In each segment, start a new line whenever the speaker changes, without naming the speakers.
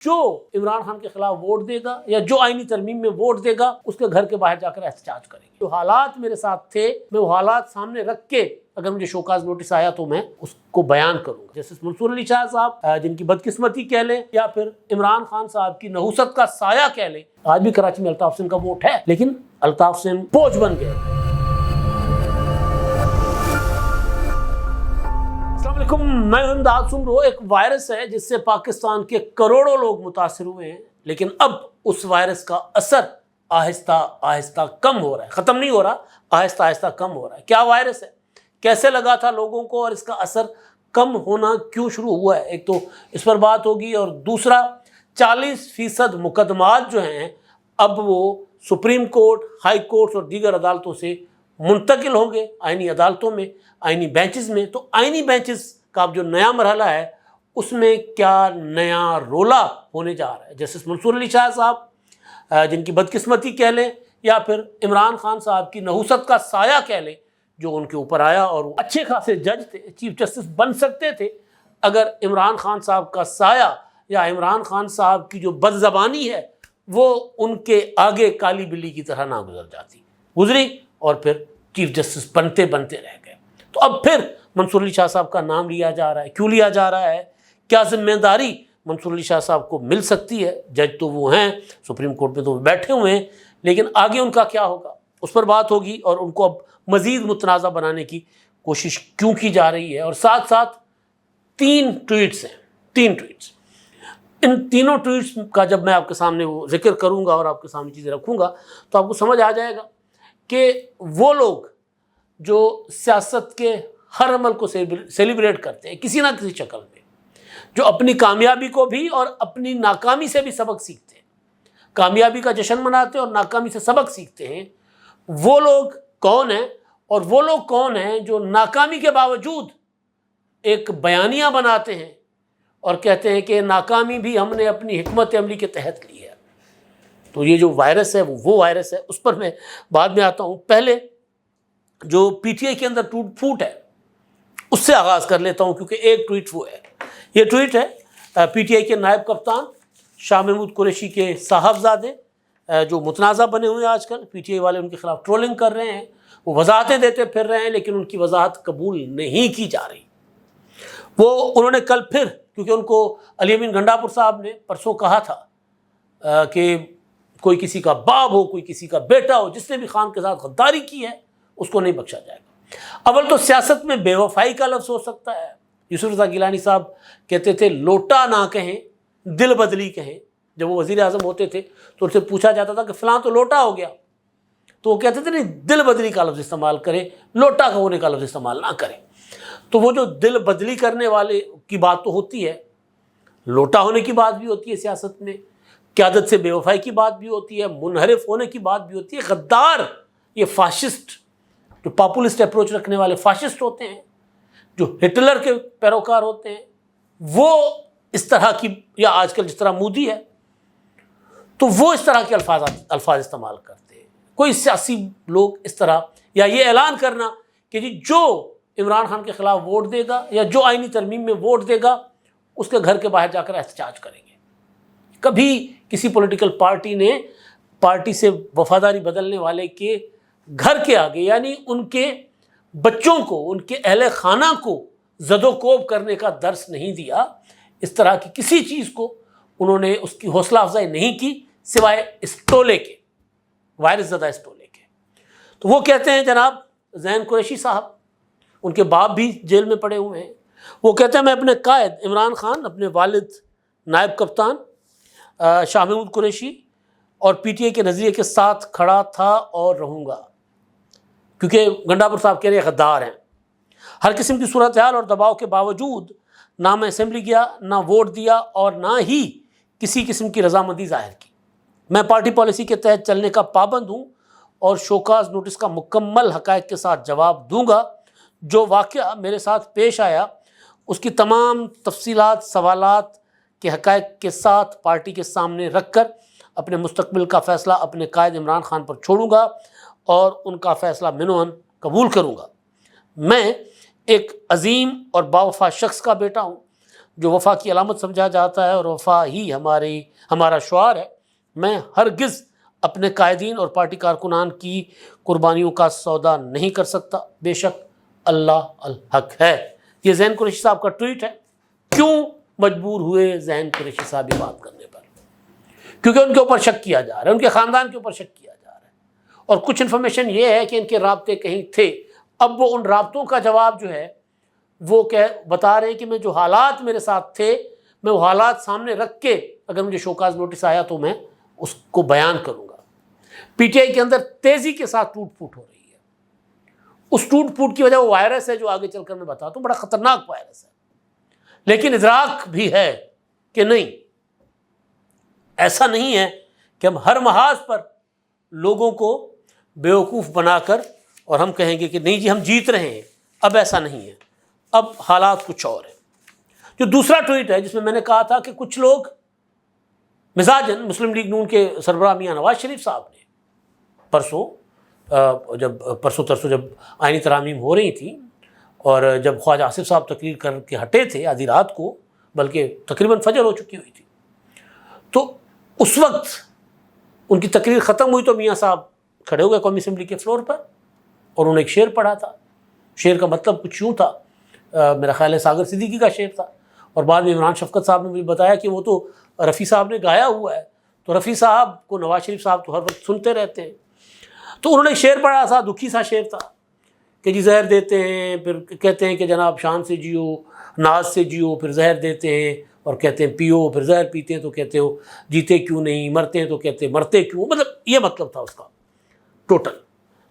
جو عمران خان کے خلاف ووٹ دے گا یا جو آئینی ترمیم میں ووٹ دے گا اس کے گھر کے باہر جا کر احتجاج کریں گے۔ جو حالات میرے ساتھ تھے میں وہ حالات سامنے رکھ کے اگر مجھے شوکاز نوٹس آیا تو میں اس کو بیان کروں گا۔ جسٹس منصور علی شاہ صاحب جن کی بدقسمتی کہہ لیں یا پھر عمران خان صاحب کی نحوست کا سایہ کہہ لیں، آج بھی کراچی میں الطاف حسین کا ووٹ ہے لیکن الطاف حسین بوجھ بن گئے۔ میں امداد سمرو۔ ایک وائرس ہے جس سے پاکستان کے کروڑوں لوگ متاثر ہوئے ہیں، لیکن اب اس وائرس کا اثر آہستہ آہستہ کم ہو رہا ہے، ختم نہیں ہو رہا، آہستہ آہستہ کم ہو رہا ہے۔ کیا وائرس ہے، کیسے لگا تھا لوگوں کو اور اس کا اثر کم ہونا کیوں شروع ہوا ہے، ایک تو اس پر بات ہوگی، اور دوسرا 40% مقدمات جو ہیں اب وہ سپریم کورٹ، ہائی کورٹس اور دیگر عدالتوں سے منتقل ہوں گے آئینی عدالتوں میں، آئینی بینچز میں۔ تو آئینی بینچز کا اب جو نیا مرحلہ ہے اس میں کیا نیا رولا ہونے جا رہا ہے۔ جسٹس منصور علی شاہ صاحب جن کی بدقسمتی کہہ لیں یا پھر عمران خان صاحب کی نحوست کا سایہ کہہ لیں جو ان کے اوپر آیا، اور وہ اچھے خاصے جج تھے، چیف جسٹس بن سکتے تھے اگر عمران خان صاحب کا سایہ یا عمران خان صاحب کی جو بد زبانی ہے وہ ان کے آگے کالی بلی کی طرح نہ گزری اور پھر چیف جسٹس بنتے بنتے رہ گئے۔ تو اب پھر منصور علی شاہ صاحب کا نام لیا جا رہا ہے، کیوں لیا جا رہا ہے، کیا ذمہ داری منصور علی شاہ صاحب کو مل سکتی ہے؟ جج تو وہ ہیں، سپریم کورٹ میں تو وہ بیٹھے ہوئے ہیں، لیکن آگے ان کا کیا ہوگا اس پر بات ہوگی، اور ان کو اب مزید متنازع بنانے کی کوشش کیوں کی جا رہی ہے۔ اور ساتھ ساتھ 3 ٹویٹس ہیں، 3 ٹویٹس، ان تینوں ٹویٹس کا جب میں آپ کے سامنے وہ ذکر کروں گا اور آپ کے سامنے چیزیں رکھوں گا تو آپ کو سمجھ آ جائے گا کہ وہ لوگ جو سیاست کے ہر عمل کو سیلیبریٹ کرتے ہیں کسی نہ کسی شکل میں، جو اپنی کامیابی کو بھی اور اپنی ناکامی سے بھی سبق سیکھتے ہیں، کامیابی کا جشن مناتے ہیں اور ناکامی سے سبق سیکھتے ہیں، وہ لوگ کون ہیں؟ اور وہ لوگ کون ہیں جو ناکامی کے باوجود ایک بیانیہ بناتے ہیں اور کہتے ہیں کہ ناکامی بھی ہم نے اپنی حکمت عملی کے تحت لی ہے۔ تو یہ جو وائرس ہے وہ وائرس ہے، اس پر میں بعد میں آتا ہوں۔ پہلے جو پی ٹی آئی کے اندر ٹوٹ پھوٹ ہے اس سے آغاز کر لیتا ہوں، کیونکہ ایک ٹویٹ وہ ہے، یہ ٹویٹ ہے پی ٹی آئی کے نائب کپتان شاہ محمود قریشی کے صاحبزادے جو متنازع بنے ہوئے ہیں آج کل، پی ٹی آئی والے ان کے خلاف ٹرولنگ کر رہے ہیں، وہ وضاحتیں دیتے پھر رہے ہیں لیکن ان کی وضاحت قبول نہیں کی جا رہی۔ وہ انہوں نے کل پھر، کیونکہ ان کو علی امین گھنڈاپور صاحب نے پرسوں کہا تھا کہ کوئی کسی کا باپ ہو، کوئی کسی کا بیٹا ہو، جس نے بھی خان کے ساتھ غداری کی ہے اس کو نہیں بخشا جائے گا۔ اول تو سیاست میں بے وفائی کا لفظ ہو سکتا ہے، یوسف رضا گیلانی صاحب کہتے تھے لوٹا نہ کہیں دل بدلی کہیں۔ جب وہ وزیر اعظم ہوتے تھے تو ان سے پوچھا جاتا تھا کہ فلاں تو لوٹا ہو گیا، تو وہ کہتے تھے نہیں، دل بدلی کا لفظ استعمال کریں، لوٹا ہونے کا لفظ استعمال نہ کریں۔ تو وہ جو دل بدلی کرنے والے کی بات تو ہوتی ہے، لوٹا ہونے کی بات بھی ہوتی ہے سیاست میں، قیادت سے بے وفائی کی بات بھی ہوتی ہے، منحرف ہونے کی بات بھی ہوتی ہے، غدار، یہ فاشسٹ، جو پاپولسٹ اپروچ رکھنے والے فاشسٹ ہوتے ہیں، جو ہٹلر کے پیروکار ہوتے ہیں، وہ اس طرح کی، یا آج کل جس طرح مودی ہے تو وہ اس طرح کے الفاظ استعمال کرتے ہیں۔ کوئی سیاسی لوگ اس طرح، یا یہ اعلان کرنا کہ جی جو عمران خان کے خلاف ووٹ دے گا یا جو آئینی ترمیم میں ووٹ دے گا اس کے گھر کے باہر جا کر احتجاج کریں گے۔ کبھی کسی پولیٹیکل پارٹی نے پارٹی سے وفاداری بدلنے والے کے گھر کے آگے، یعنی ان کے بچوں کو، ان کے اہل خانہ کو زد و کوب کرنے کا درس نہیں دیا، اس طرح کی کسی چیز کو انہوں نے اس کی حوصلہ افزائی نہیں کی سوائے اس ٹولے کے، وائرس زدہ اس ٹولے کے۔ تو وہ کہتے ہیں، جناب زین قریشی صاحب، ان کے باپ بھی جیل میں پڑے ہوئے ہیں، وہ کہتے ہیں میں اپنے قائد عمران خان، اپنے والد نائب کپتان شاہ محمود قریشی اور پی ٹی آئی کے نظریے کے ساتھ کھڑا تھا اور رہوں گا، کیونکہ گنڈاپور صاحب کہہ رہے غدار ہیں۔ ہر قسم کی صورتحال اور دباؤ کے باوجود نہ میں اسمبلی گیا، نہ ووٹ دیا اور نہ ہی کسی قسم کی رضامندی ظاہر کی۔ میں پارٹی پالیسی کے تحت چلنے کا پابند ہوں اور شوکاز نوٹس کا مکمل حقائق کے ساتھ جواب دوں گا۔ جو واقعہ میرے ساتھ پیش آیا اس کی تمام تفصیلات، سوالات کے حقائق کے ساتھ پارٹی کے سامنے رکھ کر اپنے مستقبل کا فیصلہ اپنے قائد عمران خان پر چھوڑوں گا اور ان کا فیصلہ منوعاً قبول کروں گا۔ میں ایک عظیم اور باوفا شخص کا بیٹا ہوں جو وفا کی علامت سمجھا جاتا ہے اور وفا ہی ہمارا شعار ہے، میں ہرگز اپنے قائدین اور پارٹی کارکنان کی قربانیوں کا سودا نہیں کر سکتا، بے شک اللہ الحق ہے۔ یہ ذہین قریشی صاحب کا ٹویٹ ہے۔ کیوں مجبور ہوئے ذہین قریشی صاحب یہ بات کرنے پر؟ کیونکہ ان کے اوپر شک کیا جا رہا ہے، ان کے خاندان کے اوپر شک کیا جا رہا ہے، اور کچھ انفارمیشن یہ ہے کہ ان کے رابطے کہیں تھے۔ اب وہ ان رابطوں کا جواب جو ہے وہ بتا رہے ہیں کہ میں جو حالات میرے ساتھ تھے، میں وہ حالات سامنے رکھ کے اگر مجھے شوکاز نوٹس آیا تو میں اس کو بیان کروں گا۔ پی ٹی آئی کے اندر تیزی کے ساتھ ٹوٹ پھوٹ ہو رہی ہے۔ اس ٹوٹ پھوٹ کی وجہ وہ وائرس ہے جو آگے چل کر میں بتاتا ہوں، بڑا خطرناک وائرس ہے، لیکن ادراک بھی ہے کہ نہیں، ایسا نہیں ہے کہ ہم ہر محاذ پر لوگوں کو بیوقوف بنا کر اور ہم کہیں گے کہ نہیں جی ہم جیت رہے ہیں۔ اب ایسا نہیں ہے، اب حالات کچھ اور ہیں۔ جو دوسرا ٹویٹ ہے جس میں نے کہا تھا کہ کچھ لوگ مزاجن مسلم لیگ نون کے سربراہ میاں نواز شریف صاحب نے پرسوں ترسوں جب آئینی ترامیم ہو رہی تھی اور جب خواجہ آصف صاحب تقریر کر کے ہٹے تھے آدھی رات کو، بلکہ تقریباً فجر ہو چکی ہوئی تھی، تو اس وقت ان کی تقریر ختم ہوئی تو میاں صاحب کھڑے ہو گئے قومی اسمبلی کے فلور پر اور انہوں نے ایک شعر پڑھا تھا۔ شعر کا مطلب کچھ یوں تھا، میرا خیال ہے ساگر صدیقی کا شعر تھا، اور بعد میں عمران شفقت صاحب نے مجھے بتایا کہ وہ تو رفیع صاحب نے گایا ہوا ہے، تو رفیع صاحب کو نواز شریف صاحب تو ہر وقت سنتے رہتے ہیں۔ تو انہوں نے شعر پڑھا تھا، دکھی سا شعر تھا کہ جی زہر دیتے ہیں، پھر کہتے ہیں کہ جناب شان سے جیو، ناز سے جیو، پھر زہر دیتے ہیں اور کہتے ہیں پیو، پھر زہر پیتے ہیں تو کہتے ہو جیتے کیوں نہیں، مرتے ہیں تو کہتے ہیں مرتے کیوں، مطلب یہ مطلب تھا اس کا ٹوٹل۔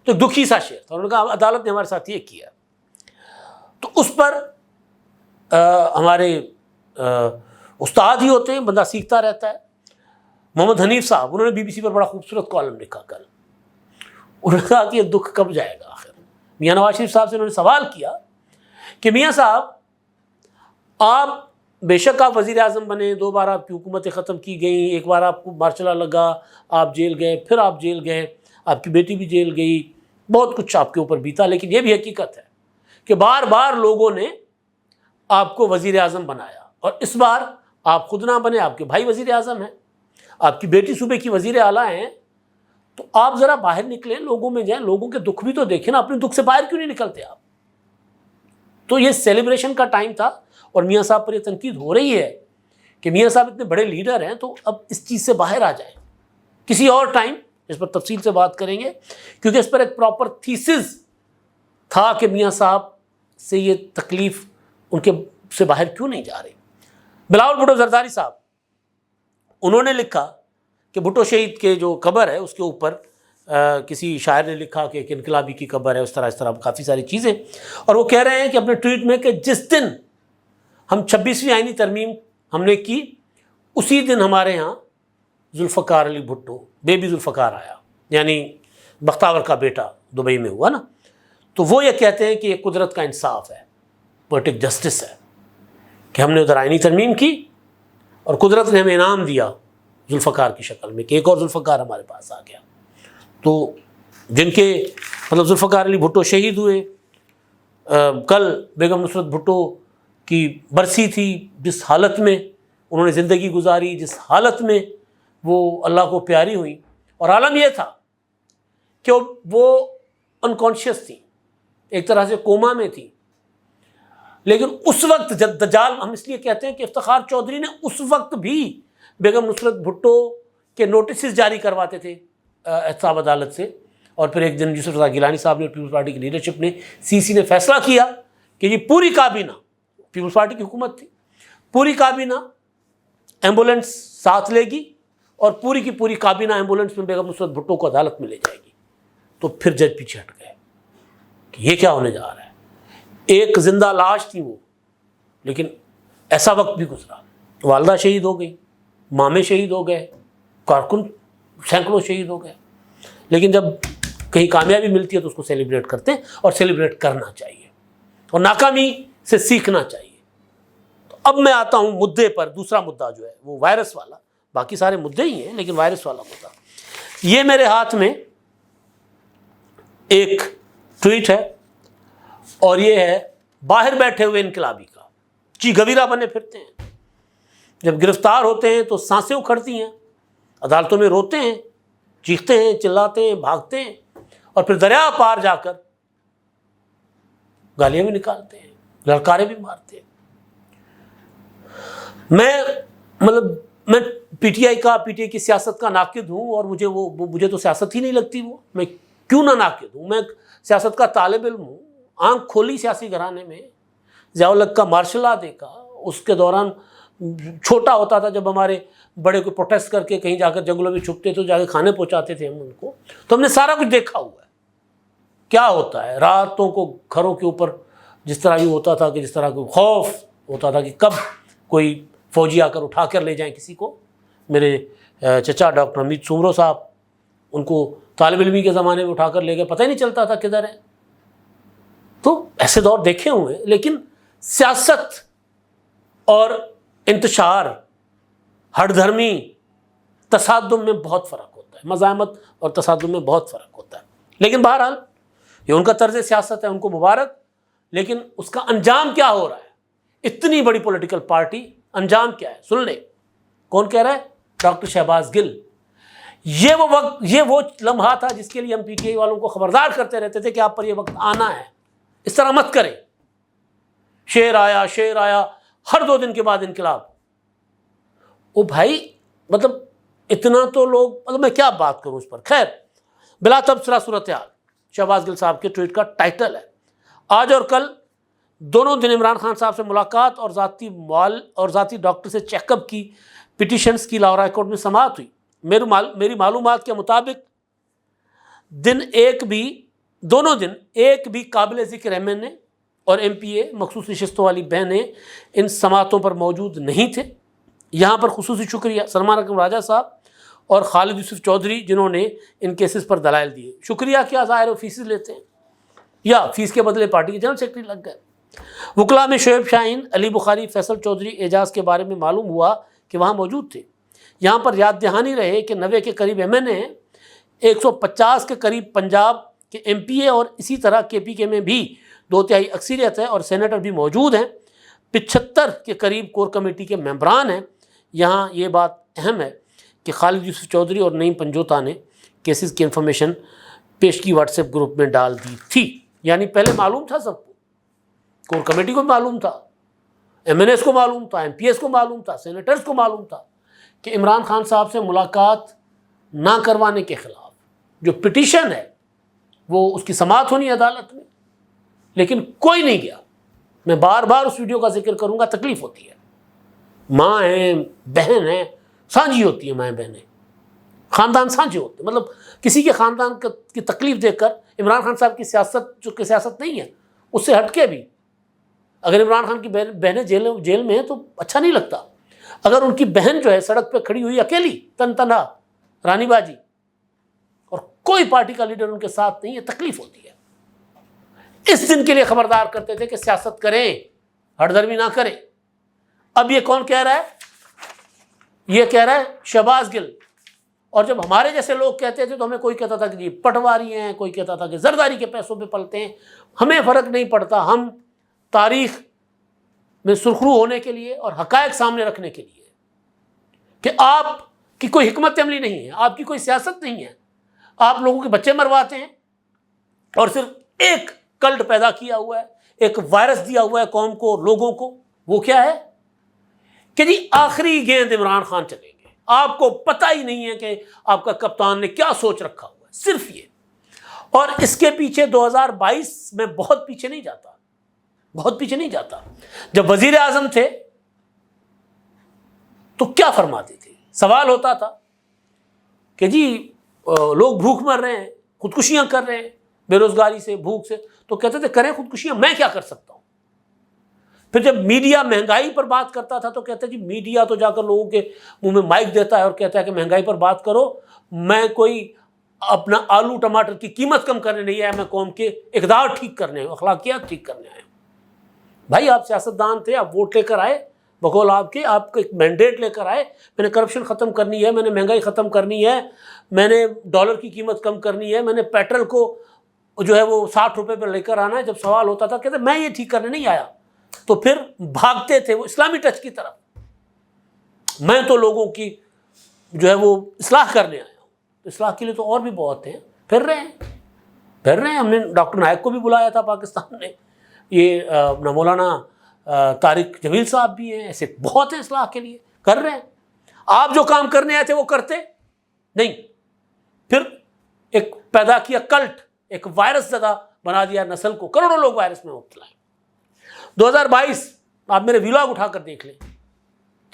تو دکھی سا شعر تھا۔ انہوں نے کہا عدالت نے ہمارے ساتھ یہ کیا، تو اس پر ہمارے استاد ہی ہوتے ہیں، بندہ سیکھتا رہتا ہے۔ محمد حنیف صاحب، انہوں نے بی بی سی پر بڑا خوبصورت کالم لکھا کل، انہوں نے کہا کہ یہ دکھ کب جائے گا آخر۔ میاں نواز شریف صاحب سے انہوں نے سوال کیا کہ میاں صاحب آپ بے شک آپ وزیر اعظم بنے، 2 بار آپ کی حکومتیں ختم کی گئیں، ایک بار آپ کو مارشلہ لگا، آپ جیل گئے، پھر آپ جیل گئے، آپ کی بیٹی بھی جیل گئی، بہت کچھ آپ کے اوپر بیتا، لیکن یہ بھی حقیقت ہے کہ بار بار لوگوں نے آپ کو وزیر اعظم بنایا، اور اس بار آپ خود نہ بنے، آپ کے بھائی وزیر اعظم ہیں، آپ کی بیٹی صوبے کی وزیر اعلیٰ ہیں، تو آپ ذرا باہر نکلیں، لوگوں میں جائیں، لوگوں کے دکھ بھی تو دیکھیں نا، اپنے دکھ سے باہر کیوں نہیں نکلتے آپ؟ تو یہ سیلیبریشن کا ٹائم تھا، اور میاں صاحب پر یہ تنقید ہو رہی ہے کہ میاں صاحب اتنے بڑے لیڈر ہیں تو اب اس چیز سے باہر آ جائیں۔ کسی اور ٹائم اس پر تفصیل سے بات کریں گے، کیونکہ اس پر ایک پراپر تھیسس تھا کہ میاں صاحب سے یہ تکلیف ان کے سے باہر کیوں نہیں جا رہی۔ بلاول بھٹو زرداری صاحب، انہوں نے لکھا کہ بھٹو شہید کے جو قبر ہے اس کے اوپر کسی شاعر نے لکھا کہ ایک انقلابی کی قبر ہے، اس طرح کافی ساری چیزیں، اور وہ کہہ رہے ہیں کہ اپنے ٹویٹ میں کہ جس دن ہم 26ویں آئینی ترمیم ہم نے کی، اسی دن ہمارے ہاں ذوالفقار علی بھٹو، بیبی ذوالفقار آیا، یعنی بختاور کا بیٹا دبئی میں ہوا نا، تو وہ یہ کہتے ہیں کہ یہ قدرت کا انصاف ہے، پوئٹک جسٹس ہے کہ ہم نے ادھر آئینی ترمیم کی اور قدرت نے ہمیں انعام دیا ذوالفقار کی شکل میں کہ ایک اور ذوالفقار ہمارے پاس آ گیا۔ تو جن کے مطلب ذوالفقار علی بھٹو شہید ہوئے، کل بیگم نصرت بھٹو کی برسی تھی، جس حالت میں انہوں نے زندگی گزاری، جس حالت میں وہ اللہ کو پیاری ہوئی، اور عالم یہ تھا کہ وہ انکانشیس تھی، ایک طرح سے کوما میں تھی، لیکن اس وقت جب دجال، ہم اس لیے کہتے ہیں کہ افتخار چودھری نے اس وقت بھی بیگم نصرت بھٹو کے نوٹسز جاری کرواتے تھے احتساب عدالت سے، اور پھر ایک دن یوسف رضا گیلانی صاحب نے، پیپلز پارٹی کی لیڈرشپ نے، سی سی نے فیصلہ کیا کہ یہ پوری کابینہ، پیپلز پارٹی کی حکومت تھی، پوری کابینہ ایمبولینس ساتھ لے گی اور پوری کی پوری کابینہ ایمبولینس میں بیگم نصرت بھٹو کو عدالت میں لے جائے گی۔ تو پھر جج پیچھے ہٹ گئے کہ یہ کیا ہونے جا رہا ہے، ایک زندہ لاش تھی وہ، لیکن ایسا وقت بھی گزرا، والدہ شہید ہو گئی، مامے شہید ہو گئے، کارکن سینکڑوں شہید ہو گئے، لیکن جب کہیں کامیابی ملتی ہے تو اس کو سیلیبریٹ کرتے ہیں، اور سیلیبریٹ کرنا چاہیے، اور ناکامی سے سیکھنا چاہیے۔ تو اب میں آتا ہوں مدعے پر، دوسرا مدعا جو ہے وہ وائرس والا، باقی سارے مدعے ہی ہیں لیکن وائرس والا مدعا۔ یہ میرے ہاتھ میں ایک ٹویٹ ہے، اور یہ ہے باہر بیٹھے ہوئے انقلابی کا، جی گویرا بنے پھرتے ہیں، جب گرفتار ہوتے ہیں تو سانسیں اکھڑتی ہیں، عدالتوں میں روتے ہیں، چیختے ہیں، چلاتے ہیں، بھاگتے ہیں، اور پھر دریا پار جا کر گالیاں بھی نکالتے ہیں، للکاریں بھی مارتے ہیں۔ میں پی ٹی آئی کی سیاست کا ناقد ہوں، اور مجھے تو سیاست ہی نہیں لگتی، وہ میں کیوں نہ ناقد ہوں، میں سیاست کا طالب علم ہوں۔ آنکھ کھولی سیاسی گھرانے میں، ضیاء الحق کا مارشل لا دیکھا، اس کے دوران چھوٹا ہوتا تھا جب ہمارے بڑے کو پروٹیسٹ کر کے کہیں جا کر جنگلوں میں چھپتے تو جا کے کھانے پہنچاتے تھے ہم ان کو، تو ہم نے سارا کچھ دیکھا ہوا ہے کیا ہوتا ہے۔ راتوں کو گھروں کے اوپر جس طرح یہ ہوتا تھا کہ جس طرح کوئی خوف ہوتا تھا کہ کب کوئی فوجی آ کر اٹھا کر لے جائیں کسی کو۔ میرے چچا ڈاکٹر حمید سومرو صاحب، ان کو طالب علمی کے زمانے میں اٹھا کر لے گئے، پتہ ہی نہیں چلتا تھا کدھر ہے۔ تو ایسے دور دیکھے ہوئے ہیں، لیکن سیاست اور انتشار، ہر دھرمی، تصادم میں بہت فرق ہوتا ہے، مزاحمت اور تصادم میں بہت فرق ہوتا ہے۔ لیکن بہرحال یہ ان کا طرز سیاست ہے، ان کو مبارک، لیکن اس کا انجام کیا ہو رہا ہے؟ اتنی بڑی پولیٹیکل پارٹی، انجام کیا ہے؟ سن لیں، کون کہہ رہا ہے؟ ڈاکٹر شہباز گل۔ یہ وہ لمحہ تھا جس کے لیے ہم پی ٹی آئی والوں کو خبردار کرتے رہتے تھے کہ آپ پر یہ وقت آنا ہے، اس طرح مت کریں۔ شیر آیا، ہر 2 دن کے بعد انقلاب۔ او بھائی، مطلب اتنا تو لوگ، میں کیا بات کروں اس پر۔ خیر، بلا تبصرہ صورتحال، شہباز گل صاحب کے ٹویٹ کا ٹائٹل ہے، آج اور کل دونوں دن عمران خان صاحب سے ملاقات اور ذاتی ڈاکٹر سے چیک اپ کی پٹیشنز کی لاہور ہائی کورٹ میں سماعت ہوئی۔ میری معلومات کے مطابق دونوں دن ایک بھی قابل ذکر ایم این اے اور ایم پی اے مخصوص نشستوں والی بہنیں ان سماعتوں پر موجود نہیں تھے۔ یہاں پر خصوصی شکریہ سلمان اکرم راجہ صاحب اور خالد یوسف چودھری، جنہوں نے ان کیسز پر دلائل دیے۔ شکریہ کیا، ظاہر و فیسز لیتے ہیں، یا فیس کے بدلے پارٹی کے جنرل سیکرٹری لگ گئے۔ وکلاء میں شعیب شاہین، علی بخاری، فیصل چودھری، اعجاز کے بارے میں معلوم ہوا کہ وہاں موجود تھے۔ یہاں پر یاد دہانی رہے کہ 90 کے قریب ایم این اے ہیں، 150 کے قریب پنجاب کے ایم پی اے، اور اسی طرح کے پی کے میں بھی 2/3 اکثریت ہے، اور سینیٹر بھی موجود ہیں۔ 75 کے قریب کور کمیٹی کے ممبران ہیں۔ یہاں یہ بات اہم ہے کہ خالد یوسف چودھری اور نعیم پنجوتا نے کیسز کی انفارمیشن پیشگی واٹس ایپ گروپ میں ڈال دی تھی، یعنی پہلے معلوم تھا سب کو، کور کمیٹی کو معلوم تھا، ایم این ایس کو معلوم تھا، ایم پی ایس کو معلوم تھا، سینیٹرز کو معلوم تھا کہ عمران خان صاحب سے ملاقات نہ کروانے کے خلاف جو پٹیشن ہے وہ اس کی سماعت ہونی عدالت میں، لیکن کوئی نہیں گیا۔ میں بار بار اس ویڈیو کا ذکر کروں گا، تکلیف ہوتی ہے، ماں ہیں، بہن ہیں، سانجھی ہوتی ہیں، مائیں بہنیں، خاندان سانجھے ہوتے ہیں۔ مطلب کسی کے خاندان کی تکلیف دیکھ کر عمران خان صاحب کی سیاست، جو کہ سیاست نہیں ہے، اس سے ہٹ کے بھی اگر عمران خان کی بہنیں جیل میں ہیں تو اچھا نہیں لگتا۔ اگر ان کی بہن جو ہے سڑک پہ کھڑی ہوئی اکیلی تنہا رانی باجی، اور کوئی پارٹی کا لیڈر ان کے ساتھ نہیں ہے، تکلیف ہوتی ہے۔ اس دن کے لیے خبردار کرتے تھے کہ سیاست کریں، ہٹ درمی نہ کریں۔ اب یہ کون کہہ رہا ہے؟ یہ کہہ رہا ہے شہباز گل۔ اور جب ہمارے جیسے لوگ کہتے تھے تو ہمیں کوئی کہتا تھا کہ جی پٹواری ہیں، کوئی کہتا تھا کہ زرداری کے پیسوں پہ پلتے ہیں۔ ہمیں فرق نہیں پڑتا، ہم تاریخ میں سرخرو ہونے کے لیے اور حقائق سامنے رکھنے کے لیے کہ آپ کی کوئی حکمت عملی نہیں ہے، آپ کی کوئی سیاست نہیں ہے، آپ لوگوں کے بچے مرواتے ہیں، اور صرف ایک کلٹ پیدا کیا ہوا ہے، ایک وائرس دیا ہوا ہے قوم کو، لوگوں کو۔ وہ کیا ہے کہ جی آخری گیند عمران خان چلیں گے، آپ کو پتہ ہی نہیں ہے کہ آپ کا کپتان نے کیا سوچ رکھا ہوا ہے، صرف یہ۔ اور اس کے پیچھے 2022 میں بہت پیچھے نہیں جاتا، جب وزیر اعظم تھے تو کیا فرماتے تھے؟ سوال ہوتا تھا کہ جی لوگ بھوک مر رہے ہیں، خودکشیاں کر رہے ہیں، بے روزگاری سے، بھوک سے، تو کہتے تھے کریں خودکشیاں، میں کیا کر سکتا ہوں؟ پھر جب میڈیا مہنگائی پر بات کرتا تھا تو کہتے جی میڈیا تو جا کر لوگوں کے منہ میں مائک دیتا ہے اور کہتا ہے کہ مہنگائی پر بات کرو، میں کوئی اپنا آلو ٹماٹر کی قیمت کم کرنے نہیں آیا، میں قوم کے اقدار ٹھیک کرنے، اخلاقیات ٹھیک کرنے آیا۔ بھائی آپ سیاستدان تھے، آپ ووٹ لے کر آئے، بقول آپ کو ایک مینڈیٹ لے کر آئے، میں نے کرپشن ختم کرنی ہے، میں نے مہنگائی ختم کرنی ہے، میں نے ڈالر کی قیمت کم کرنی ہے، میں نے پیٹرول کو جو ہے وہ 60 روپے پر لے کر آنا ہے۔ جب سوال ہوتا تھا کہتے میں یہ ٹھیک کرنے نہیں آیا، تو پھر بھاگتے تھے وہ اسلامی ٹچ کی طرف۔ میں تو لوگوں کی جو ہے وہ اصلاح کرنے آیا ہوں. اصلاح کے لیے تو اور بھی بہت ہیں, پھر رہے ہیں. ہم نے ڈاکٹر نائک کو بھی بلایا تھا پاکستان نے, یہ اپنا مولانا طارق جمیل صاحب بھی ہیں, ایسے بہت ہیں اصلاح کے لیے کر رہے ہیں. آپ جو کام کرنے آئے تھے وہ کرتے نہیں, پھر ایک پیدا کیا کلٹ, ایک وائرس زدہ بنا دیا نسل کو, کروڑوں لوگ وائرس میں مبتلا ہیں. 2022 آپ میرے ویلاگ اٹھا کر دیکھ لیں,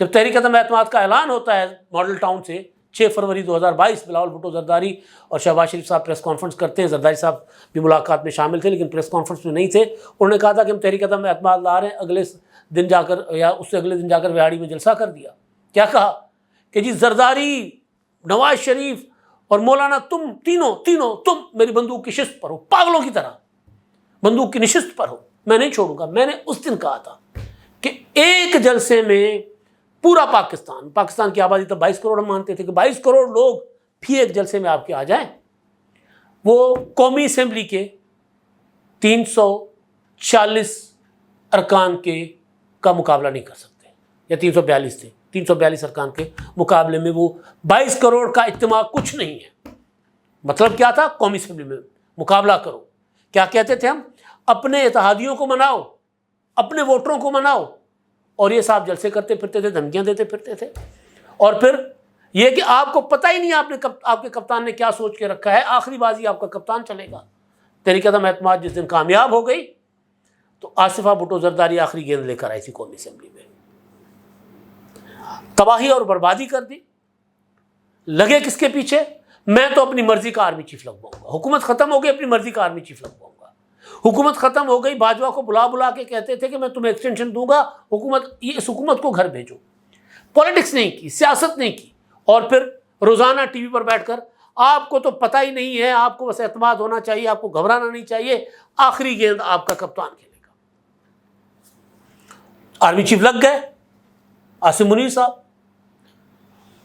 جب تحریک عدم اعتماد کا اعلان ہوتا ہے ماڈل ٹاؤن سے 6 فروری 2022, بلاول بھٹو زرداری اور شہباز شریف صاحب پریس کانفرنس کرتے ہیں. زرداری صاحب بھی ملاقات میں شامل تھے لیکن پریس کانفرنس میں نہیں تھے. انہوں نے کہا تھا کہ ہم تحریک عدم اعتماد لا رہے ہیں. اگلے دن جا کر یا اس سے اگلے دن جا کر ویاڑی میں جلسہ کر دیا. کیا کہا کہ جی زرداری, نواز شریف اور مولانا تم تینوں تم میری بندوق کی شست پر ہو, پاگلوں کی طرح بندوق کی نشست پر ہو, میں نہیں چھوڑوں گا. میں نے اس دن کہا تھا کہ ایک جلسے میں پورا پاکستان کی آبادی تب 22 کروڑ ہم مانتے تھے کہ 22 کروڑ لوگ بھی ایک جلسے میں آپ کے آ جائیں, وہ قومی اسمبلی کے 340 ارکان کا مقابلہ نہیں کر سکتے, یا 342 تھے, 342 ارکان کے مقابلے میں وہ 22 کروڑ کا اجتماع کچھ نہیں ہے. مطلب کیا تھا, قومی اسمبلی میں مقابلہ کرو. کیا کہتے تھے ہم, اپنے اتحادیوں کو مناؤ, اپنے ووٹروں کو مناؤ, اور یہ صاحب جلسے کرتے پھرتے تھے, دھمکیاں دیتے پھرتے تھے. اور پھر یہ کہ آپ کو پتہ ہی نہیں آپ کے کپتان نے کیا سوچ کے رکھا ہے, آخری بازی آپ کا کپتان چلے گا. تحریک عدم اعتماد جس دن کامیاب ہو گئی تو آصفہ بھٹو زرداری آخری گیند لے کر آئی تھی قومی اسمبلی میں, تباہی اور بربادی کر دی. لگے کس کے پیچھے, میں تو اپنی مرضی کا آرمی چیف لگواؤں گا. حکومت ختم ہو گئی, اپنی مرضی کا آرمی چیف لگواؤں گا. حکومت ختم ہو گئی, باجوہ کو بلا کے کہتے تھے کہ میں تمہیں ایکسٹینشن دوں گا, اس حکومت کو گھر بھیجو. پولیٹکس نہیں کی, سیاست نہیں کی, اور پھر روزانہ ٹی وی پر بیٹھ کر آپ کو تو پتہ ہی نہیں ہے, آپ کو بس اعتماد ہونا چاہیے, آپ کو گھبرانا نہیں چاہیے, آخری گیند آپ کا کپتان کھیلے گا. آرمی چیف لگ گئے عاصم منیر صاحب,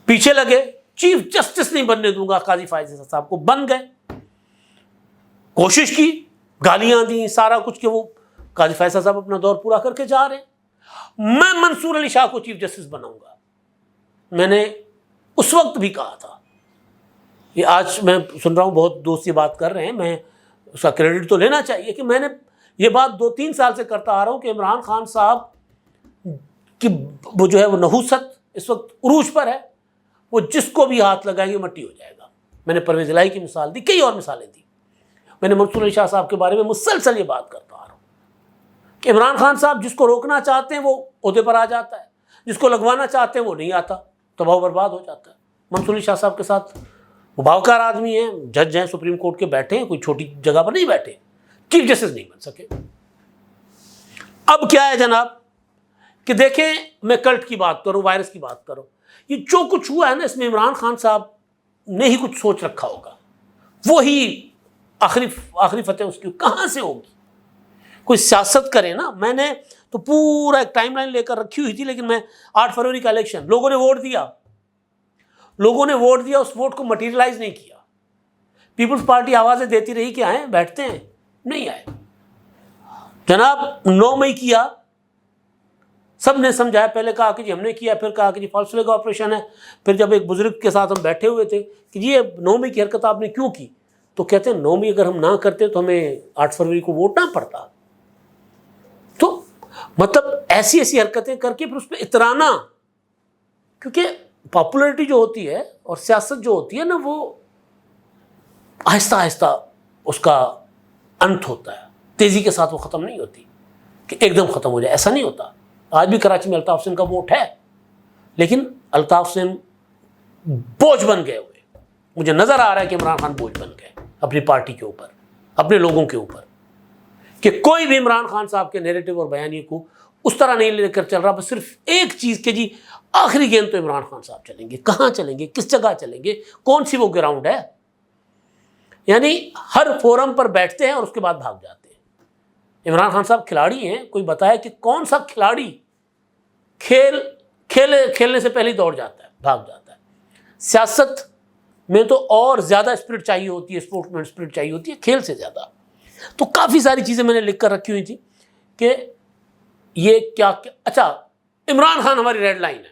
پیچھے لگے چیف جسٹس نہیں بننے دوں گا قاضی فائز صاحب کو, بن گئے. کوشش کی, گالیاں دیں, سارا کچھ, کہ وہ قاضی فائز صاحب اپنا دور پورا کر کے جا رہے ہیں. میں منصور علی شاہ کو چیف جسٹس بناؤں گا. میں نے اس وقت بھی کہا تھا, یہ آج میں سن رہا ہوں بہت دوست یہ بات کر رہے ہیں, میں اس کا کریڈٹ تو لینا چاہیے کہ میں نے یہ بات 2-3 سال سے کرتا آ رہا ہوں کہ عمران خان صاحب کی وہ جو ہے وہ نحوست اس وقت عروج پر ہے, وہ جس کو بھی ہاتھ لگائیں گے مٹی ہو جائے گا. میں نے پرویز الہی کی مثال دی, کئی اور مثالیں دی. میں نے منصور علی شاہ صاحب کے بارے میں مسلسل یہ بات کرتا آ رہا ہوں کہ عمران خان صاحب جس کو روکنا چاہتے ہیں وہ عہدے پر آ جاتا ہے, جس کو لگوانا چاہتے ہیں وہ نہیں آتا, تباہ و برباد ہو جاتا ہے. منصور علی شاہ صاحب کے ساتھ وہ باوقار آدمی ہیں, جج ہیں, سپریم کورٹ کے بیٹھے ہیں, کوئی چھوٹی جگہ پر نہیں بیٹھے, چیف جسٹس نہیں بن سکے. اب کیا ہے جناب کہ دیکھیں, میں کلٹ کی بات کروں, وائرس کی بات کروں, یہ جو کچھ ہوا ہے نا, اس میں عمران خان صاحب نے ہی کچھ سوچ رکھا ہوگا. وہی آخری فتح اس کی کہاں سے ہوگی. کوئی سیاست کرے نا, میں نے تو پورا ایک ٹائم لائن لے کر رکھی ہوئی تھی, لیکن میں 8 فروری کا الیکشن, لوگوں نے ووٹ دیا, اس ووٹ کو مٹیریلائز نہیں کیا. پیپلز پارٹی آوازیں دیتی رہی کہ آئیں, بیٹھتے ہیں, نہیں آئے. جناب 9 مئی کیا, سب نے سمجھایا, پہلے کہا کہ جی ہم نے کیا, پھر کہا کہ جی فالس فلیگ آپریشن ہے. پھر جب ایک بزرگ کے ساتھ ہم بیٹھے ہوئے تھے کہ جی یہ 9 مئی کی حرکت آپ نے کیوں کی, تو کہتے ہیں 9 مئی اگر ہم نہ کرتے تو ہمیں 8 فروری کو ووٹ نہ پڑتا. تو مطلب ایسی حرکتیں کر کے پھر اس پہ اترانا, کیونکہ پاپولرٹی جو ہوتی ہے اور سیاست جو ہوتی ہے نا, وہ آہستہ آہستہ اس کا انت ہوتا ہے, تیزی کے ساتھ وہ ختم نہیں ہوتی کہ ایک دم ختم ہو جائے, ایسا نہیں ہوتا. آج بھی کراچی میں الطاف حسین کا ووٹ ہے, لیکن الطاف حسین بوجھ بن گئے ہوئے. مجھے نظر آ رہا ہے کہ عمران خان بوجھ بن گئے اپنی پارٹی کے اوپر, اپنے لوگوں کے اوپر, کہ کوئی بھی عمران خان صاحب کے نیریٹو اور بیانیے کو اس طرح نہیں لے کر چل رہا, بس صرف ایک چیز کہ جی آخری گیند تو عمران خان صاحب چلیں گے. کہاں چلیں گے, کس جگہ چلیں گے, کون سی وہ گراؤنڈ ہے. یعنی ہر فورم پر بیٹھتے ہیں اور اس کے بعد بھاگ جاتے ہیں. عمران خان صاحب کھلاڑی ہیں, کوئی بتائے کہ کون سا کھلاڑی کھیلنے سے پہلے دوڑ جاتا ہے, بھاگ جاتا ہے. سیاست میں تو اور زیادہ اسپرٹ چاہیے ہوتی ہے, اسپورٹ مین اسپرٹ چاہیے ہوتی ہے کھیل سے زیادہ. تو کافی ساری چیزیں میں نے لکھ کر رکھی ہوئی تھی کہ یہ کیا اچھا, عمران خان ہماری ریڈ لائن ہے,